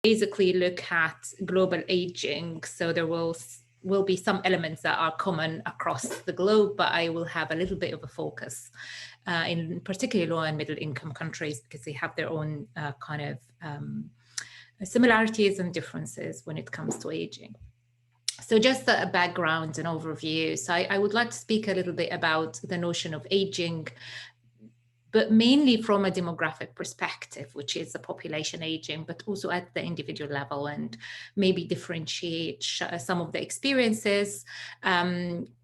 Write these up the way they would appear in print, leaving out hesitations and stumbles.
basically look at global aging. So there will be some elements that are common across the globe, but I will have a little bit of a focus in particularly low and middle income countries, because they have their own kind of similarities and differences when it comes to aging. So just a background and overview. So I would like to speak a little bit about the notion of aging, but mainly from a demographic perspective, which is the population aging, but also at the individual level, and maybe differentiate some of the experiences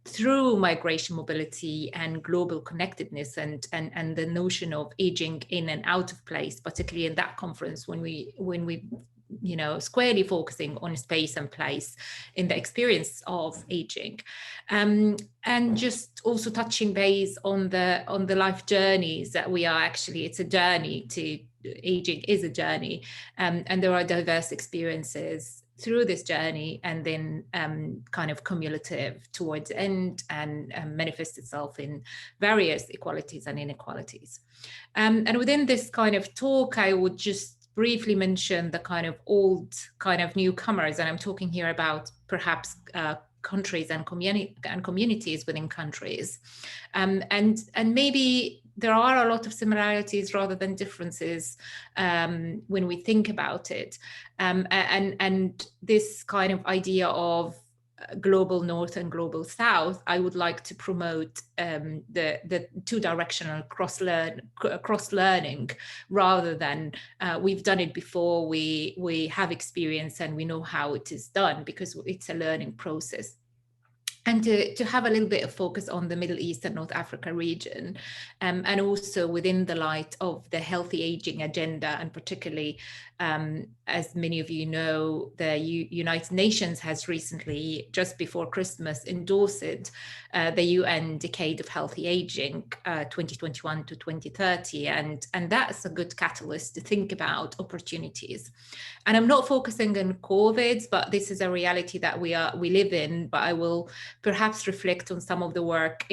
through migration, mobility, and global connectedness, and the notion of aging in and out of place, particularly in that conference when we squarely focusing on space and place in the experience of aging, and just also touching base on the life journeys that we are actually. It's a journey. To aging is a journey, and there are diverse experiences through this journey, and then kind of cumulative towards the end, and manifest itself in various equalities and inequalities. And within this kind of talk, I would just briefly mention the kind of old kind of newcomers, and I'm talking here about perhaps countries and communities within countries, and maybe there are a lot of similarities rather than differences when we think about it, and this kind of idea of global north and global south, I would like to promote the two-directional cross-learning, rather than we've done it before, we have experience and we know how it is done, because it's a learning process. And to have a little bit of focus on the Middle East and North Africa region, and also within the light of the healthy aging agenda, and particularly, as many of you know, the United Nations has recently, just before Christmas, endorsed the UN Decade of Healthy Aging, 2021 to 2030, and that's a good catalyst to think about opportunities. And I'm not focusing on COVID, but this is a reality that we live in. But I will perhaps reflect on some of the work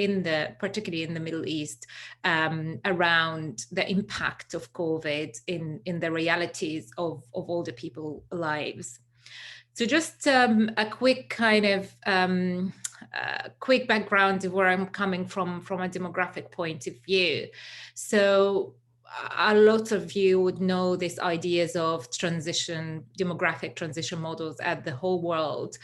particularly in the Middle East, around the impact of COVID in the realities of older people's lives. So just a quick kind of quick background of where I'm coming from a demographic point of view. So a lot of you would know these ideas of demographic transition models at the whole world.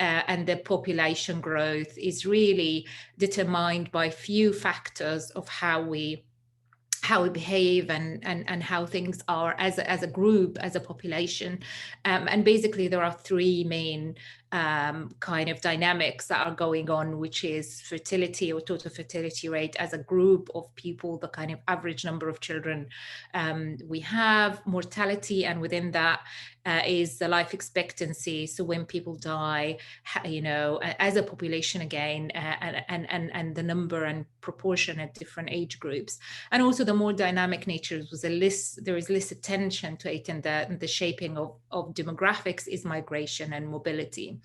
And the population growth is really determined by few factors of how we behave and how things are as a group, as a population. And basically there are three main kind of dynamics that are going on, which is fertility or total fertility rate as a group of people, the kind of average number of children we have, mortality, and within that is the life expectancy. So when people die, as a population again, and the number and proportion at different age groups. And also the more dynamic nature there is less attention to it, and the shaping of demographics is migration and mobility.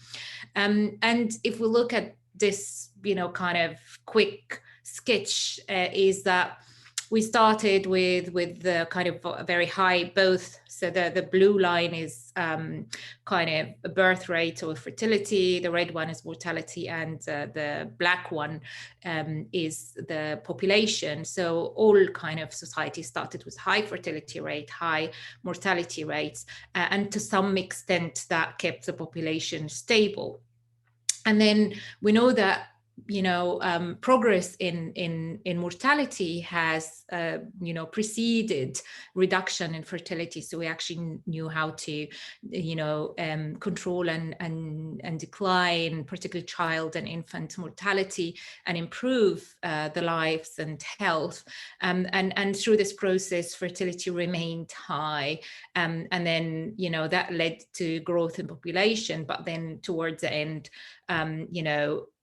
And if we look at this, kind of quick sketch, is that we started with the kind of very high both. So the blue line is kind of a birth rate or fertility, the red one is mortality, and the black one is the population. So all kind of societies started with high fertility rate, high mortality rates, and to some extent that kept the population stable. And then we know that progress in mortality has preceded reduction in fertility. So we actually knew how to control and decline, particularly child and infant mortality, and improve the lives and health. And through this process, fertility remained high, and then that led to growth in population. But then towards the end,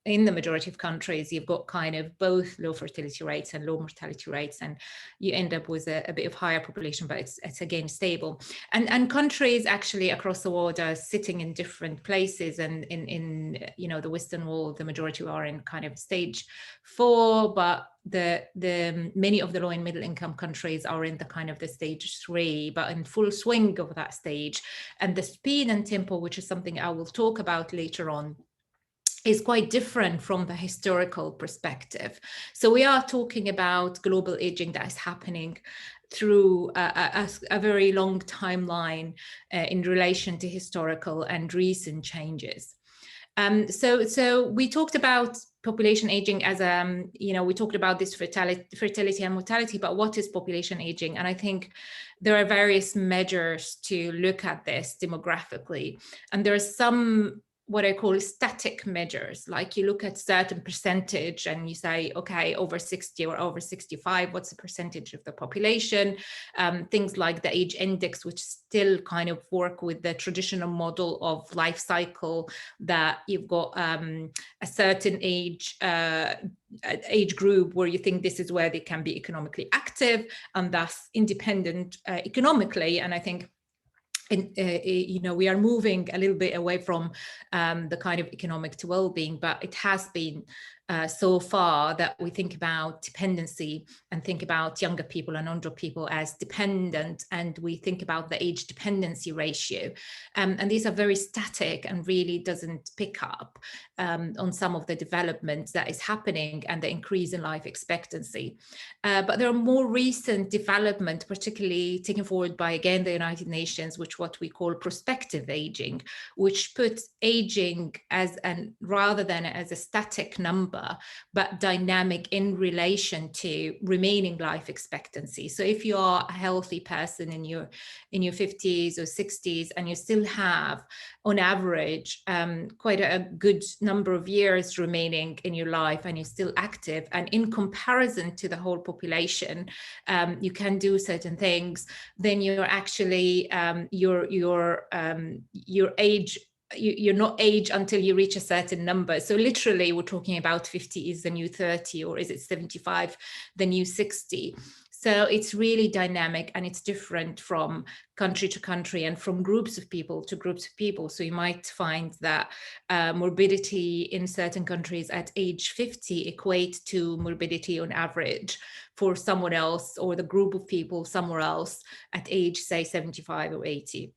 in the majority of countries, you've got kind of both low fertility rates and low mortality rates, and you end up with a bit of higher population, but it's again stable. And countries actually across the world are sitting in different places, and in the Western world, the majority are in kind of stage 4, but the many of the low and middle income countries are in the kind of the stage 3, but in full swing of that stage. And the speed and tempo, which is something I will talk about later on, is quite different from the historical perspective. So we are talking about global aging that is happening through a very long timeline in relation to historical and recent changes. So we talked about population aging as we talked about this fertility and mortality, but what is population aging? And I think there are various measures to look at this demographically, and there are some what I call static measures, like you look at certain percentage and you say, okay, over 60 or over 65, what's the percentage of the population? Things like the age index, which still kind of work with the traditional model of life cycle, that you've got a certain age group where you think this is where they can be economically active and thus independent economically. And I think we are moving a little bit away from the kind of economic to well-being, but it has been so far that we think about dependency and think about younger people and older people as dependent, and we think about the age dependency ratio. And these are very static and really doesn't pick up on some of the development that is happening and the increase in life expectancy. But there are more recent development, particularly taken forward by, again, the United Nations, which what we call prospective aging, which puts aging as rather than as a static number, but dynamic in relation to remaining life expectancy. So if you are a healthy person in your 50s or 60s, and you still have, on average, quite a good number of years remaining in your life, and you're still active, and in comparison to the whole population, you can do certain things, then you're actually your age. You're not age until you reach a certain number. So literally we're talking about 50 is the new 30, or is it 75 the new 60? So it's really dynamic, and it's different from country to country and from groups of people to groups of people. So you might find that morbidity in certain countries at age 50 equate to morbidity on average for someone else, or the group of people somewhere else at age, say, 75 or 80.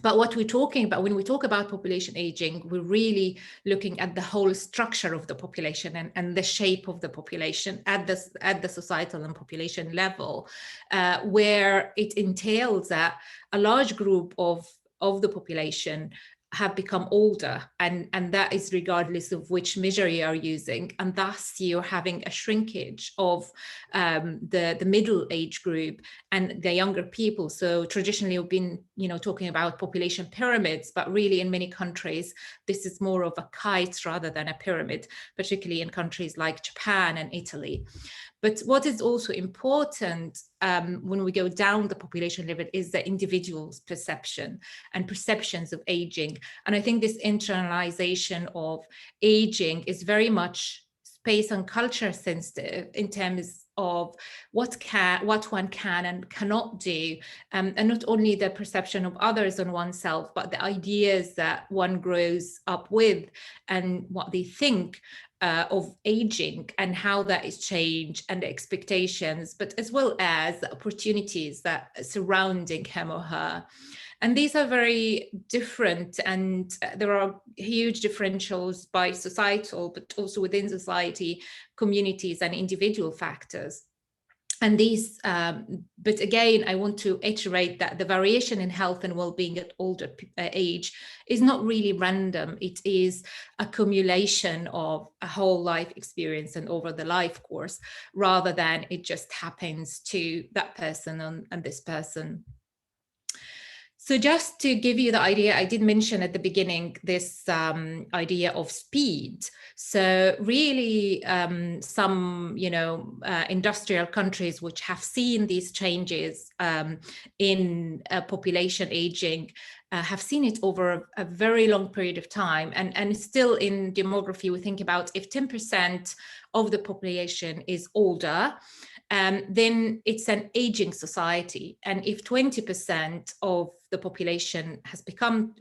But what we're talking about when we talk about population aging, we're really looking at the whole structure of the population and the shape of the population at the societal and population level, where it entails that a large group of the population have become older, and that is regardless of which measure you are using, and thus you're having a shrinkage of the middle age group and the younger people. So traditionally we've been talking about population pyramids, but really in many countries this is more of a kite rather than a pyramid, particularly in countries like Japan and Italy. But what is also important when we go down the population level is the individual's perception and perceptions of aging. And I think this internalization of aging is very much space and culture sensitive in terms of what one can and cannot do, and not only the perception of others on oneself, but the ideas that one grows up with and what they think of aging and how that is changed, and the expectations, but as well as the opportunities that surrounding him or her. And these are very different, and there are huge differentials by societal, but also within society, communities and individual factors. And these, but again, I want to iterate that the variation in health and well-being at older age is not really random. It is accumulation of a whole life experience and over the life course, rather than it just happens to that person and this person. So just to give you the idea, I did mention at the beginning this idea of speed. So really, some industrial countries which have seen these changes in population aging have seen it over a very long period of time. And still in demography, we think about if 10% of the population is older, then it's an aging society. And if 20% of the population has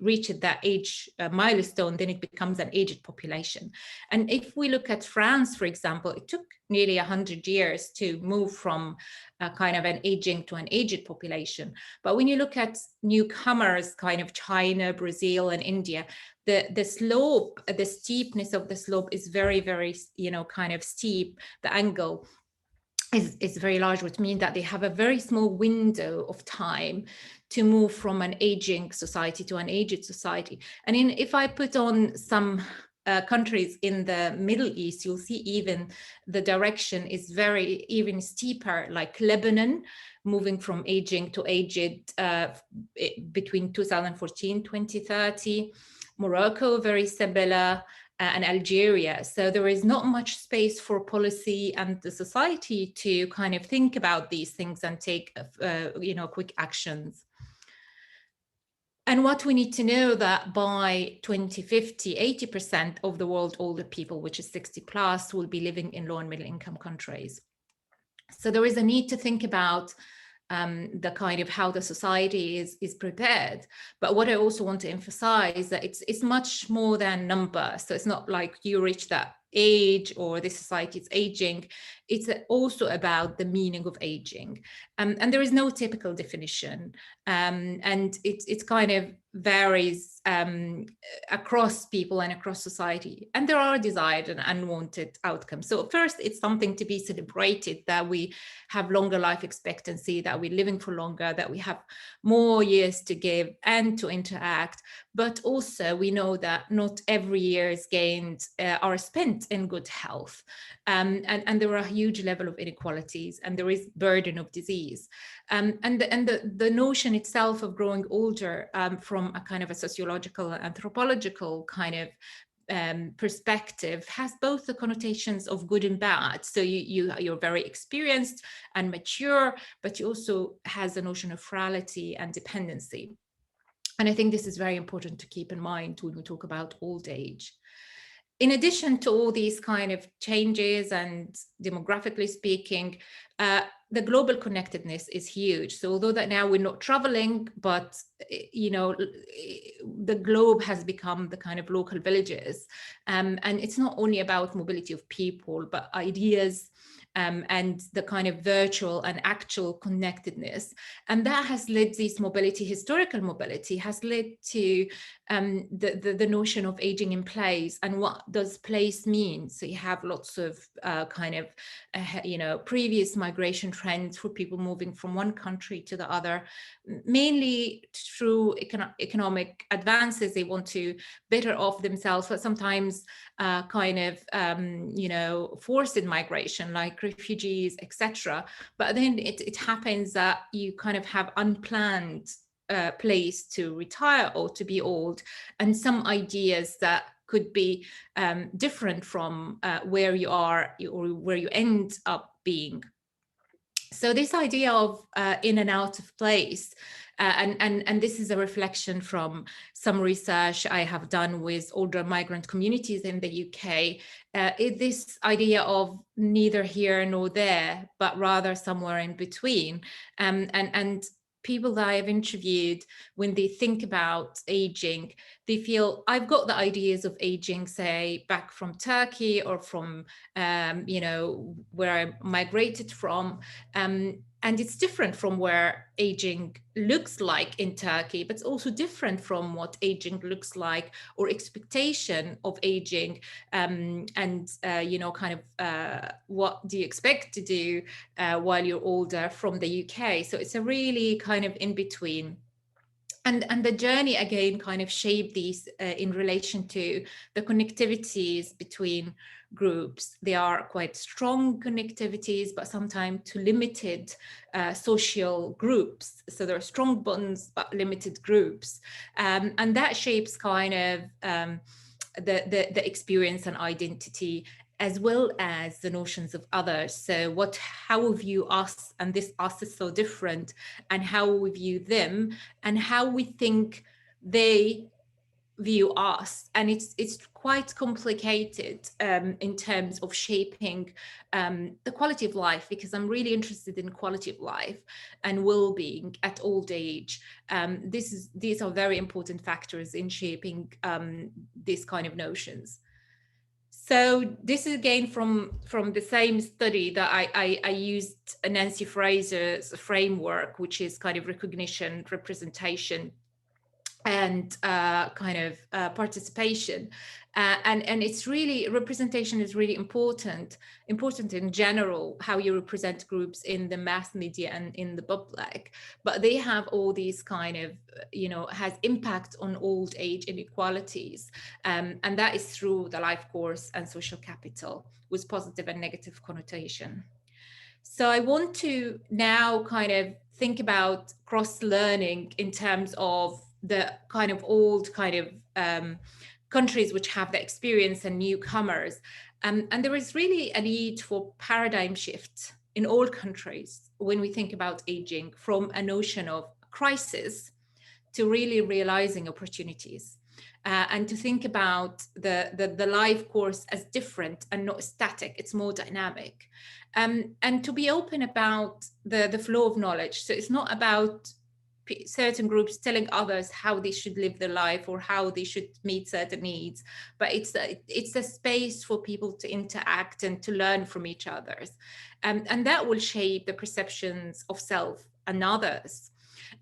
reached that age milestone, then it becomes an aged population. And if we look at France, for example, it took nearly 100 years to move from kind of an aging to an aged population. But when you look at newcomers, kind of China, Brazil, and India, the slope, the steepness of the slope is very, very, kind of steep. The angle is very large, which means that they have a very small window of time to move from an aging society to an aged society. And if I put on some countries in the Middle East, you'll see even the direction is very even steeper, like Lebanon, moving from aging to aged between 2014, 2030. Morocco, very similar. And Algeria. So there is not much space for policy and the society to kind of think about these things and take, quick actions. And what we need to know that by 2050, 80% of the world older people, which is 60 plus, will be living in low and middle income countries. So there is a need to think about the kind of how the society is prepared. But what I also want to emphasize that it's much more than number. So it's not like you reach that age or this society is aging. It's also about the meaning of aging. And there is no typical definition. And it kind of varies across people and across society. And there are desired and unwanted outcomes. So first, it's something to be celebrated that we have longer life expectancy, that we're living for longer, that we have more years to give and to interact. But also we know that not every year's gained are spent in good health. And there are a huge level of inequalities, and there is burden of disease. And the notion itself of growing older from a kind of a sociological, anthropological kind of perspective has both the connotations of good and bad. So you're very experienced and mature, but you also has a notion of frailty and dependency. And I think this is very important to keep in mind when we talk about old age. In addition to all these kind of changes and demographically speaking, the global connectedness is huge. So although that now we're not traveling, but the globe has become the kind of local villages. And it's not only about mobility of people, but ideas, and the kind of virtual and actual connectedness. And that has led this mobility, historical mobility, has led to the notion of aging in place. And what does place mean? So you have lots of previous migration trends for people moving from one country to the other, mainly through economic advances. They want to better off themselves, but sometimes forced migration, like refugees, etc. But then it happens that you kind of have unplanned place to retire or to be old, and some ideas that could be different from where you are or where you end up being. So this idea of in and out of place, and this is a reflection from some research I have done with older migrant communities in the UK, is this idea of neither here nor there, but rather somewhere in between. And people that I have interviewed, when they think about aging, they feel, I've got the ideas of aging, say, back from Turkey or from, where I migrated from. And it's different from where aging looks like in Turkey, but it's also different from what aging looks like or expectation of aging, what do you expect to do while you're older from the UK. So it's a really kind of in between. And the journey again kind of shaped these in relation to the connectivities between groups. They are quite strong connectivities, but sometimes to limited social groups. So there are strong bonds, but limited groups. And that shapes kind of the experience and identity, as well as the notions of others. So how we view us, and this us is so different, and how we view them, and how we think they view us. And it's quite complicated in terms of shaping the quality of life, because I'm really interested in quality of life and well-being at old age. These are very important factors in shaping these kind of notions. So this is again from the same study that I used Nancy Fraser's framework, which is kind of recognition, representation, and kind of participation. And it's really, representation is really important in general, how you represent groups in the mass media and in the public, but they have all these kind of, has impact on old age inequalities. And that is through the life course and social capital, with positive and negative connotation. So I want to now kind of think about cross-learning in terms of the kind of old kind of countries which have the experience and newcomers. And there is really a need for paradigm shift in all countries when we think about aging, from a notion of crisis to really realizing opportunities. And to think about the life course as different and not static, it's more dynamic. And to be open about the flow of knowledge. So it's not about certain groups telling others how they should live their life or how they should meet certain needs, but it's a space for people to interact and to learn from each other. And that will shape the perceptions of self and others.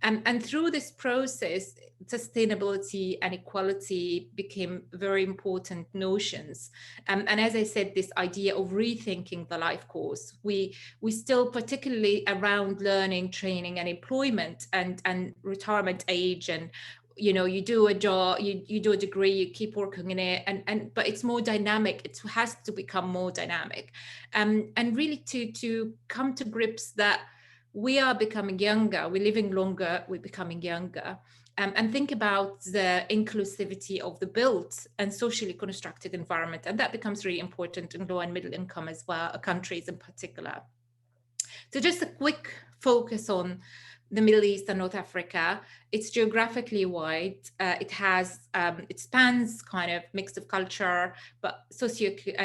And through this process, sustainability and equality became very important notions. And as I said, this idea of rethinking the life course, we still, particularly around learning, training, and employment, and retirement age, and you do a job, you do a degree, you keep working in it, but it's more dynamic. It has to become more dynamic, and really to come to grips that we are becoming younger, we're living longer, we're becoming younger, and think about the inclusivity of the built and socially constructed environment. And that becomes really important in low and middle income as well, countries in particular. So just a quick focus on the Middle East and North Africa. It's geographically wide. It spans kind of mix of culture, but socioeconomic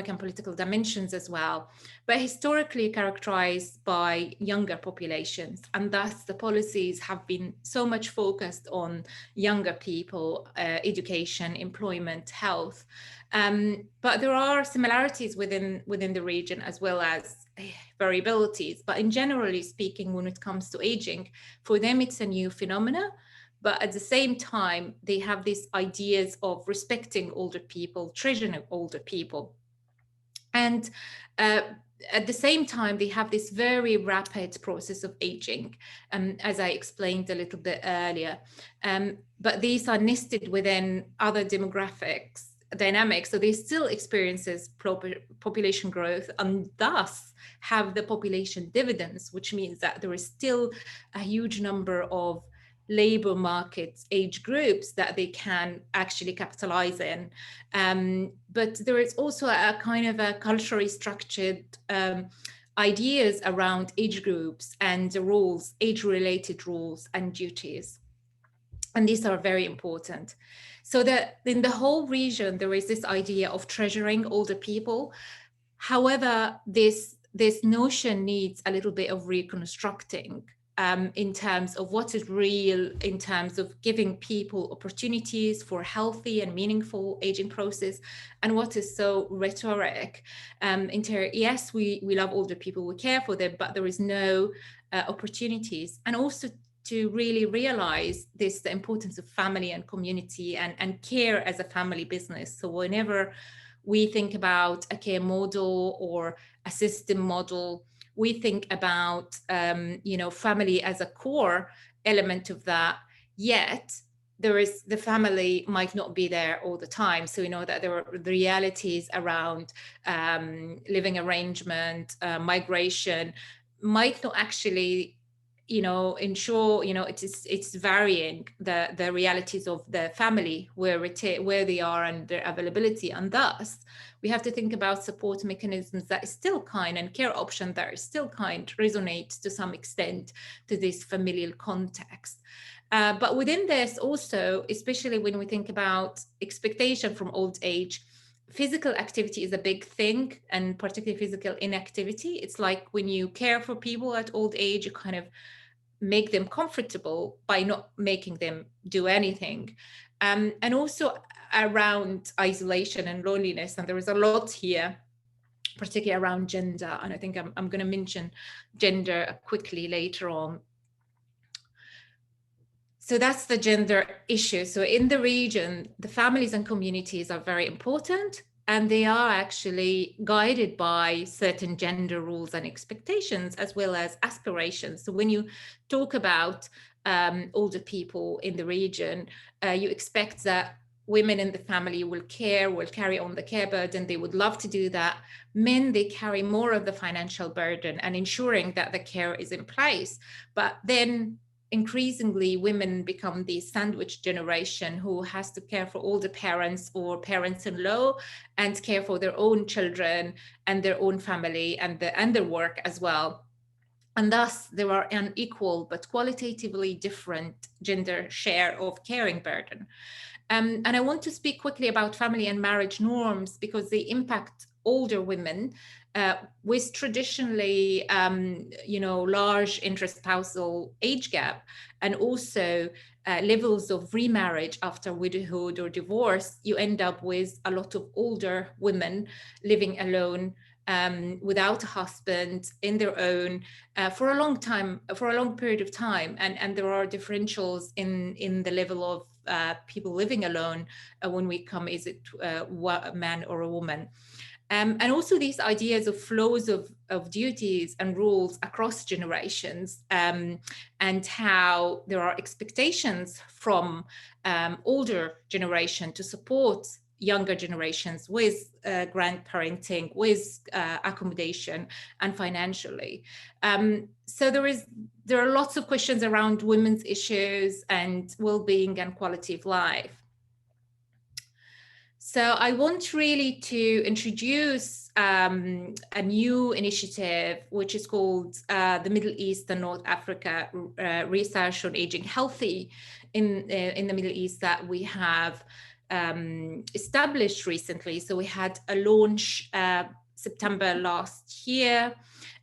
and political dimensions as well. But historically characterized by younger populations, and thus the policies have been so much focused on younger people, education, employment, health. But there are similarities within the region, as well as variabilities. But in generally speaking, when it comes to aging, for them it's a new phenomena, but at the same time they have these ideas of respecting older people, treasuring older people, and at the same time they have this very rapid process of aging, as I explained a little bit earlier, but these are nested within other demographics dynamics. So they still experiences population growth, and thus have the population dividends, which means that there is still a huge number of labor market age groups that they can actually capitalize in. But there is also a kind of a culturally structured ideas around age groups and the rules, age-related rules and duties. And these are very important. So that in the whole region, there is this idea of treasuring older people. However, this notion needs a little bit of reconstructing in terms of what is real, in terms of giving people opportunities for healthy and meaningful aging process, and what is so rhetoric. Yes, we love older people, we care for them, but there is no opportunities. And also to really realize the importance of family and community and care as a family business. So whenever we think about a care model or a system model, we think about family as a core, element of that, yet the family might not be there all the time. So we know that there are the realities around living arrangement, migration might not actually ensure, it's varying the realities of the family where they are and their availability, and thus we have to think about support mechanisms that is still kind and care options that are still kind resonate to some extent to this familial context. But within this also, especially when we think about expectation from old age, physical activity is a big thing, and particularly physical inactivity. It's like when you care for people at old age, you kind of make them comfortable by not making them do anything. And also around isolation and loneliness. And there is a lot here, particularly around gender. And I think I'm going to mention gender quickly later on. So that's the gender issue. So in the region, the families and communities are very important, and they are actually guided by certain gender rules and expectations, as well as aspirations. So when you talk about older people in the region, you expect that women in the family will carry on the care burden. They would love to do that. Men, they carry more of the financial burden and ensuring that the care is in place. But then increasingly women become the sandwich generation who has to care for older parents or parents-in-law and care for their own children and their own family and their work as well. And thus there are unequal but qualitatively different gender share of caring burden. And I want to speak quickly about family and marriage norms because they impact older women with traditionally, large interspousal age gap, and also levels of remarriage after widowhood or divorce. You end up with a lot of older women living alone, without a husband, in their own, for a long period of time. And there are differentials in the level of people living alone when we come, is it a man or a woman? And also these ideas of flows of duties and rules across generations, and how there are expectations from older generation to support younger generations with grandparenting, with accommodation and financially. So there are lots of questions around women's issues and well-being and quality of life. So I want really to introduce a new initiative, which is called the Middle East and North Africa Research on Aging Healthy in the Middle East, that we have established recently. So we had a launch September last year,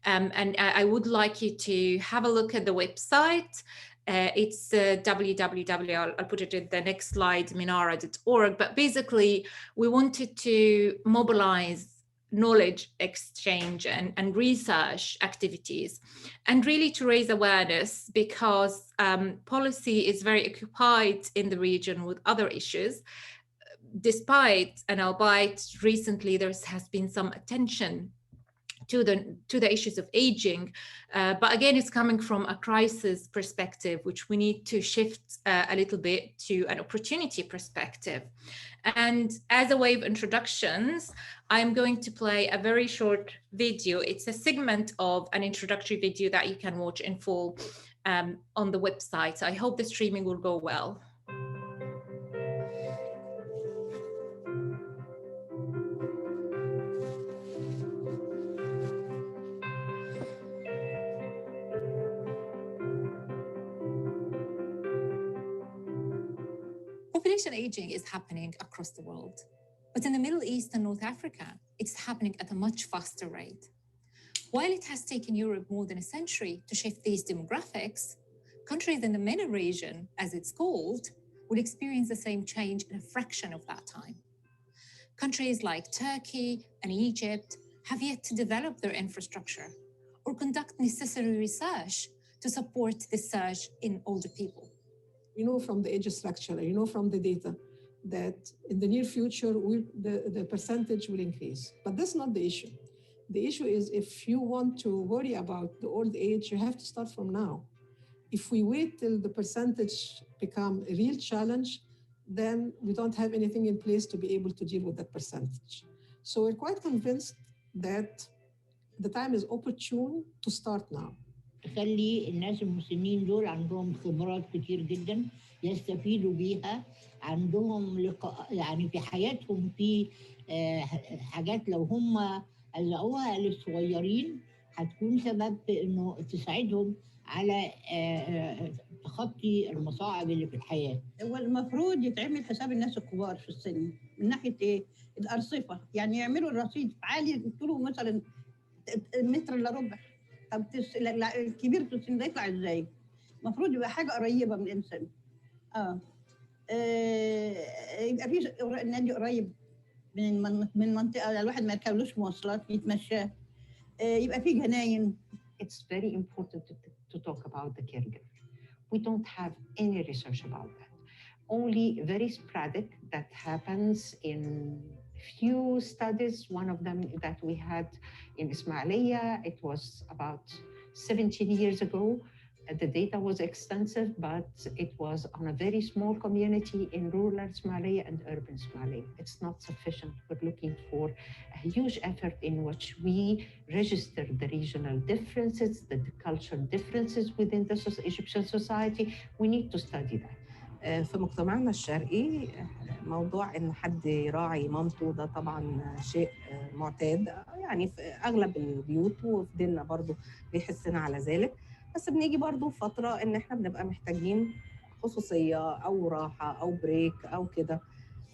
and I would like you to have a look at the website. It's www, I'll put it in the next slide, minara.org. But basically, we wanted to mobilize knowledge exchange and research activities, and really to raise awareness, because policy is very occupied in the region with other issues, despite, and albeit recently there has been some attention to the issues of aging, but again, it's coming from a crisis perspective, which we need to shift a little bit to an opportunity perspective. And as a way of introductions, I'm going to play a very short video. It's a segment of an introductory video that you can watch in full on the website. So I hope the streaming will go well. Population aging is happening across the world, but in the Middle East and North Africa, it's happening at a much faster rate. While it has taken Europe more than a century to shift these demographics, countries in the MENA region, as it's called, will experience the same change in a fraction of that time. Countries like Turkey and Egypt have yet to develop their infrastructure or conduct necessary research to support this surge in older people. You know from the age structure, you know from the data, that in the near future, the percentage will increase. But that's not the issue. The issue is if you want to worry about the old age, you have to start from now. if we wait till the percentage become a real challenge, then we don't have anything in place to be able to deal with that percentage. So we're quite convinced that the time is opportune to start now. تخلي الناس المسنين دول عندهم خبرات كتير جدا يستفيدوا بيها، عندهم لقاء يعني في حياتهم في حاجات لو هم ألقوها للصغيرين هتكون سبب في إنه تساعدهم على تخطي المصاعب اللي في الحياة. والمفروض يتعمل حساب الناس الكبار في السن من ناحية إيه؟ الأرصفة، يعني يعملوا الرصيد عالي طوله مثلا متر إلا ربع. طب الكبير في السن ده يطلع ازاي؟ المفروض يبقى حاجه قريبه من الانسان. يبقى في نادي قريب من منطقه الواحد ما يركبلوش مواصلات يتمشى، يبقى في جناين. It's very important to talk about the caregiver. We don't have any research about that. Only very sporadic that happens in few studies. One of them that we had in Ismailia, it was about 17 years ago. The data was extensive, but it was on a very small community in rural Ismailia and urban Ismailia. It's not sufficient. We're looking for a huge effort in which we register the regional differences, the cultural differences within the Egyptian society. We need to study that. في مجتمعنا الشرقي موضوع ان حد يراعي مامته ده طبعا شيء معتاد، يعني في اغلب البيوت وفي ديننا برضو بيحسنا على ذلك. بس بنيجي برضو فتره ان احنا بنبقى محتاجين خصوصيه او راحه او بريك او كده،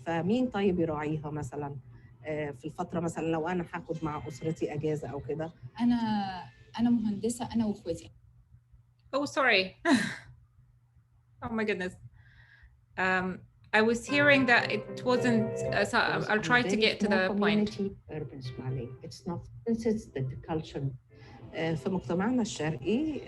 فمين طيب يراعيها مثلا في الفتره؟ مثلا لو انا هاخد مع اسرتي اجازه او كده. انا مهندسه انا واخواتي. Oh, sorry. Oh my goodness. I was hearing that it wasn't, so I'll try to get to the point. Urban Ismailia. It's not, it's the culture. في مجتمعنا الشرقي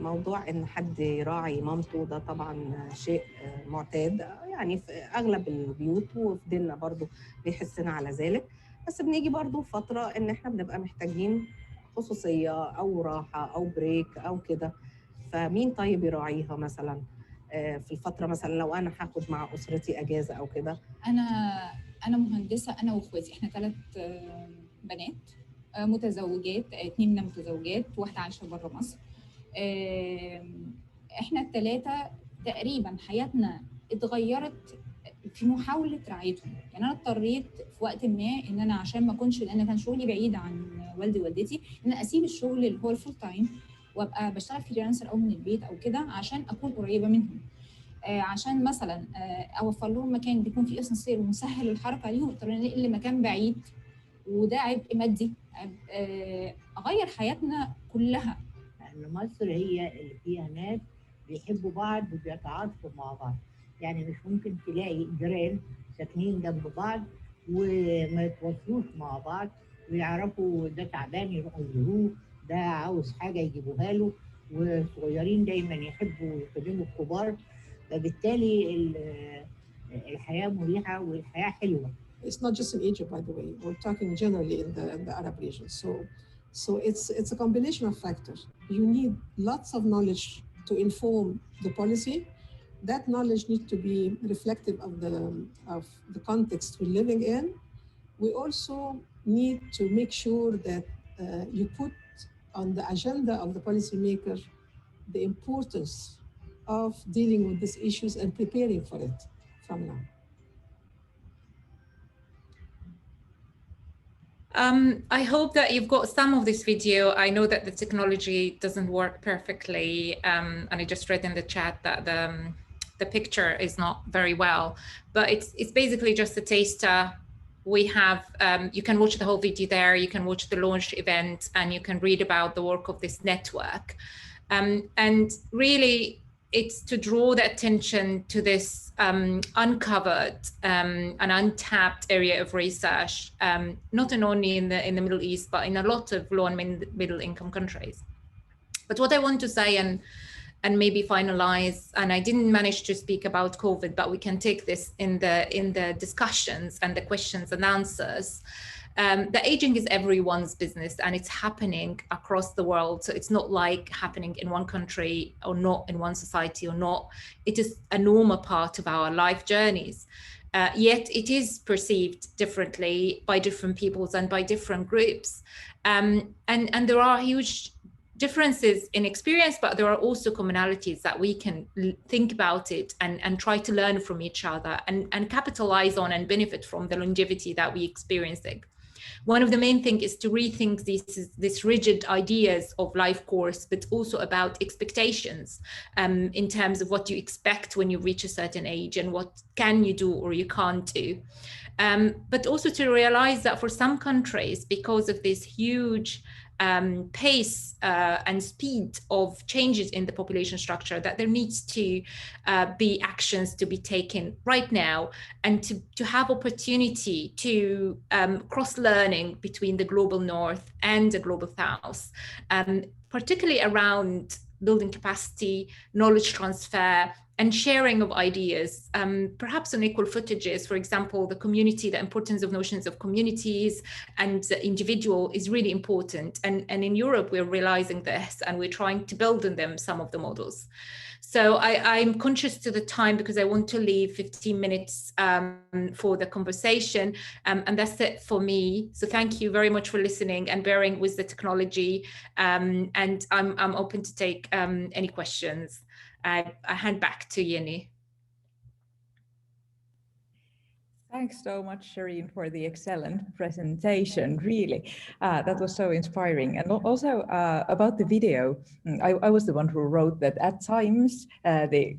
موضوع ان حد يراعي مامته ده طبعا شيء معتاد، يعني في اغلب البيوت وفي ديننا برضو بيحسنا على ذلك. بس بنيجي برضو فتره ان احنا بنبقى محتاجين خصوصيه او راحه او بريك او كده، فمين طيب يراعيها مثلا في الفتره؟ مثلا لو انا هاخد مع اسرتي اجازه او كده. انا مهندسه انا واخواتي، احنا 3 بنات متزوجات، 2 منا متزوجات، واحده عايشه بره مصر. احنا ال3 تقريبا حياتنا اتغيرت في محاوله رعايتهم. يعني انا اضطريت في وقت ما ان انا عشان ما اكونش، لان كان شغلي بعيد عن والدي ووالدتي، ان انا اسيب الشغل اللي هو الفول تايم وابقى بشتغل فريلانسر او من البيت او كده عشان اكون قريبه منهم، عشان مثلا اوفر لهم مكان بيكون فيه اسانسير ومسهل الحركه ليهم. اضطرينا ننقل لمكان بعيد وده عبء مادي، اغير حياتنا كلها. لان مصر هي اللي فيها ناس بيحبوا بعض وبيتعاطفوا مع بعض، يعني مش ممكن تلاقي جيران ساكنين جنب بعض وما يتواصلوش مع بعض ويعرفوا ده تعبان يروحوا يزوروه، ده عاوز حاجه يجيبوها له، والصغيرين دايما يحبوا يخدموا الكبار، فبالتالي الحياه مريحه والحياه حلوه. It's not just in Egypt, by the way. We're talking generally in the Arab region. So it's a combination of factors. You need lots of knowledge to inform the policy. That knowledge needs to be reflective of the context we're living in. We also need to make sure that you put on the agenda of the policymaker the importance of dealing with these issues and preparing for it from now. I hope that you've got some of this video. I know that the technology doesn't work perfectly, and I just read in the chat that the picture is not very well, but it's basically just a taster. We have, you can watch the whole video there, you can watch the launch event, and you can read about the work of this network. And really, it's to draw the attention to this uncovered and untapped area of research, not only in the Middle East, but in a lot of low and middle income countries. But what I want to say and maybe finalize, and I didn't manage to speak about COVID, but we can take this in the discussions and the questions and answers. The aging is everyone's business, and it's happening across the world. So it's not like happening in one country or not in one society or not. It is a normal part of our life journeys. Yet it is perceived differently by different peoples and by different groups. And there are huge differences in experience, but there are also commonalities that we can think about it and try to learn from each other and capitalize on and benefit from the longevity that we experiencing. One of the main things is to rethink these rigid ideas of life course, but also about expectations in terms of what you expect when you reach a certain age and what can you do or you can't do. But also to realize that for some countries, because of this huge pace and speed of changes in the population structure, that there needs to be actions to be taken right now, and to have opportunity to cross-learning between the global north and the global south, particularly around building capacity, knowledge transfer, and sharing of ideas, perhaps on equal footages. For example, the importance of notions of communities and the individual is really important. And in Europe, we're realizing this, and we're trying to build on them some of the models. So I'm conscious to the time because I want to leave 15 minutes for the conversation, and that's it for me. So thank you very much for listening and bearing with the technology, and I'm open to take any questions. I hand back to Jenny. Thanks so much, Shereen, for the excellent presentation. Really, that was so inspiring. And also about the video, I was the one who wrote that at times the